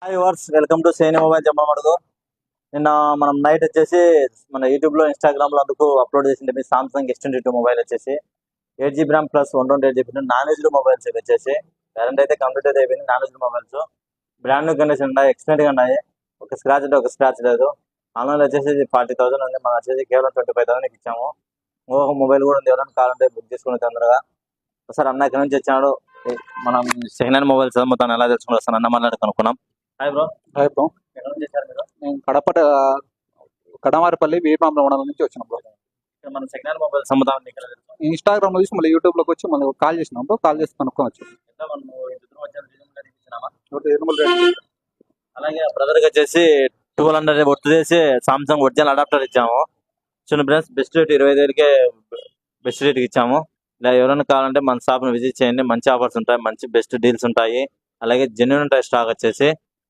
Hi వర్స్ welcome to సేని mobile జమ్మడుగు. నిన్న మనం నైట్ వచ్చేసి మన యూట్యూబ్ లో ఇన్స్టాగ్రామ్ లో అందుకు అప్లోడ్ చేసింది మీ సామ్సంగ్ S22 మొబైల్ వచ్చేసి 8 GB RAM plus 128 GB non aged mobiles వచ్చేసి కరెంట్ అయితే కంప్లీట్ అయితే అయిపోయింది. Non aged mobiles brand new condition ఉన్నాయి, ఎక్స్టెంట్ గా ఉన్నాయి. ఒక స్క్రాచ్ అంటే ఒక స్క్రాచ్ లేదు. ఆన్లైన్ వచ్చేసి 40,000 ఉంది, మనం వచ్చేసి కేవలం 25,000 ఇచ్చాము. ఇంకొక మొబైల్ కూడా ఉంది, ఎవరైనా కావాలంటే బుక్ చేసుకుని తొందరగా. ఒకసారి అన్న ఇక్కడ నుంచి వచ్చాడు. మనం సెకండ్ హ్యాండ్ మొబైల్స్ మొత్తం ఎలా తెలుసుకుని వస్తాను అన్న మాట్లాడి కనుక్కున్నాం. Hi bro. హాయ్ బ్రో, ఎక్కడ నుంచి వచ్చారు మీరు? నేను కడమారిపల్లి వీరపాంల మండలం నుంచి వచ్చిన బ్రో. ఇక్కడ మనం సెకండ్ హ్యాండ్ మొబైల్స్ అమ్ముతాం. ఇక్కడ ఇన్స్టాగ్రామ్ లో చూసి మళ్ళీ యూట్యూబ్ లోకి వచ్చి మళ్ళీ కాల్ చేసినాం బ్రో. కాల్ చేసి కనుక్కోవచ్చు. ఎంత మనం ఇంత దూరం వచ్చాము, రీజనబుల్ రేట్ ఇచ్చినామా? Reasonable rate. అలాగే బ్రదర్కి వచ్చేసి 1200 వర్త్ చేసి సామ్సంగ్ ఒరిజినల్ అడాప్టర్ ఇచ్చాము. చిన్న ఫ్రెండ్స్ బెస్ట్ రేట్ 25,000కే బెస్ట్ రేట్కి ఇచ్చాము. ఇలా ఎవరైనా కావాలంటే మన షాప్ని విజిట్ చేయండి. మంచి ఆఫర్స్ ఉంటాయి, మంచి బెస్ట్ డీల్స్ ఉంటాయి, అలాగే జెన్యూన్ ఉంటాయి స్టాక్ వచ్చేసి.